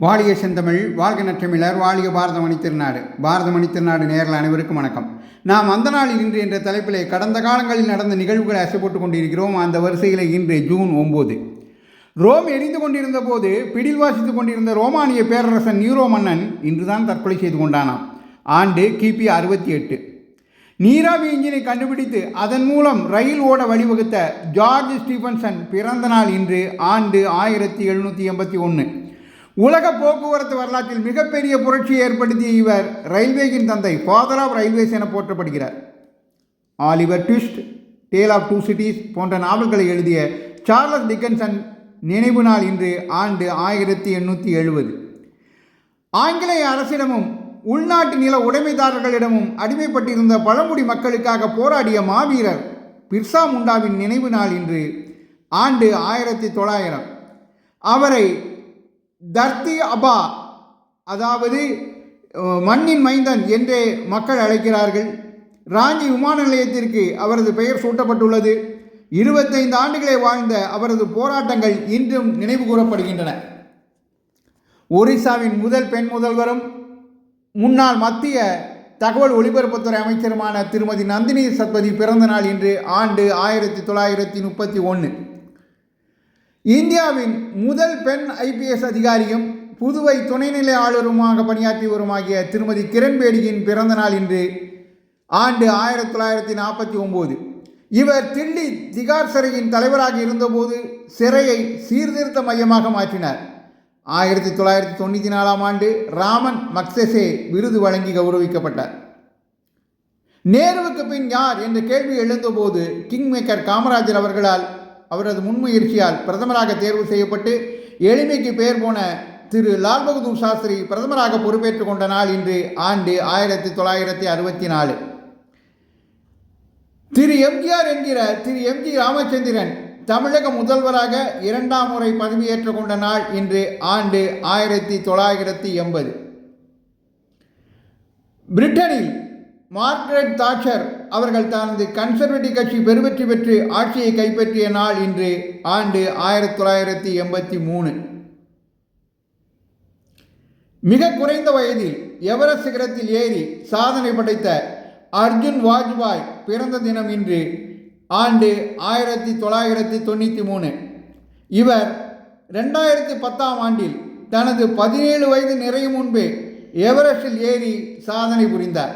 வாழிய செந்தமிழ் வாழ்க நற்றமிழர் வாழிய பாரதமணி திருநாடு. பாரதமணி திருநாடு நேரில் அனைவருக்கும் வணக்கம். நாம் அந்த நாளில் இன்று என்ற தலைப்பிலே கடந்த காலங்களில் நடந்த நிகழ்வுகளை அசைப்பட்டுக் கொண்டிருக்கிறோம். அந்த வரிசையில் இன்று ஜூன் 9 ரோம் எரிந்து கொண்டிருந்த போது பிடில் வாசித்துக் கொண்டிருந்த ரோமானிய பேரரசன் நியூரோ மன்னன் இன்றுதான் தற்கொலை செய்து கொண்டானாம். ஆண்டு கிபி 68. நீராவி இன்ஜினை கண்டுபிடித்து அதன் மூலம் ரயில் ஓட வழிவகுத்த ஜார்ஜ் ஸ்டீபன்சன் பிறந்த நாள் இன்று. ஆண்டு 1781. உலக போக்குவரத்து வரலாற்றில் மிகப்பெரிய புரட்சியை ஏற்படுத்திய இவர் ரயில்வேயின் தந்தை, ஃபாதர் ஆஃப் ரயில்வேஸ் என போற்றப்படுகிறார். Oliver Twist, Tale of Two Cities போன்ற நாவல்களை எழுதிய சார்லஸ் டிக்கன்சன் நினைவு நாள் இன்று. ஆண்டு 1870. ஆங்கிலேய அரசிடமும் உள்நாட்டு நில உடைமைதாரர்களிடமும் அடிமைப்பட்டிருந்த பழங்குடி மக்களுக்காக போராடிய மாவீரர் பிர்சா முண்டாவின் நினைவு நாள் இன்று. ஆண்டு 1900. அவரை தர்த்தி அபா, அதாவது மண்ணின் மைந்தன் என்றே மக்கள் அழைக்கிறார்கள். ராஞ்சி விமான நிலையத்திற்கு அவரது பெயர் சூட்டப்பட்டுள்ளது. 25 ஆண்டுகளை வாழ்ந்த அவரது போராட்டங்கள் இன்றும் நினைவு கூறப்படுகின்றன. ஒரிசாவின் முதல் பெண் முதல்வரும் முன்னாள் மத்திய தகவல் ஒலிபரப்புத்துறை அமைச்சருமான திருமதி நந்தினி சத்பதி பிறந்த நாள் இன்று. ஆண்டு 1931. இந்தியாவின் முதல் பெண் IPS அதிகாரியும் புதுவை துணைநிலை ஆளுநருமாக பணியாற்றி வருமாகிய திருமதி கிரண்பேடியின் பிறந்த நாள் இன்று. ஆண்டு 1949. இவர் தில்லி திகார் சிறையின் தலைவராக இருந்தபோது சிறையை சீர்திருத்த மையமாக மாற்றினார். 1994 ஆண்டு ராமன் மக்செசே விருது வழங்கி கௌரவிக்கப்பட்டார். நேருவுக்கு பின் யார் என்ற கேள்வி எழுந்தபோது கிங் மேக்கர் காமராஜர் அவர்களால் அவரது முன்முயற்சியால் பிரதமராக தேர்வு செய்யப்பட்டு எளிமைக்கு பெயர் போன திரு லால் பகதூர் சாஸ்திரி பிரதமராக பொறுப்பேற்றுக் கொண்ட நாள் இன்று. ஆண்டு 1964. திரு எம்ஜிஆர் என்கிற திரு MG ராமச்சந்திரன் தமிழக முதல்வராக 2ஆம் முறை பதவியேற்றுக் கொண்ட நாள் இன்று. ஆண்டு 1980. பிரிட்டனில் மார்கரெட் தாட்சர் அவர்கள் தனது கன்சர்வேட்டிவ் கட்சி பெருவெற்றி பெற்று ஆட்சியை கைப்பற்றிய நாள் இன்று. ஆண்டு 1983. மிக குறைந்த வயதில் எவரெஸ்ட் சிகரத்தில் ஏறி சாதனை படைத்த அர்ஜுன் வாஜ்பாய் பிறந்த தினம் இன்று. ஆண்டு 1993. இவர் 2010ஆம் ஆண்டில் தனது 17 வயது நிறையும் முன்பே எவரெஸ்டில் ஏறி சாதனை புரிந்தார்.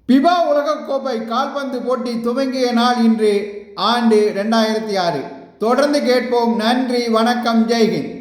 பிபா உலகக்கோப்பை கால்பந்து போட்டி துவங்கிய நாள் இன்று. ஆண்டு 2006. தொடர்ந்து கேட்போம். நன்றி, வணக்கம், ஜெய்ஹிந்த்.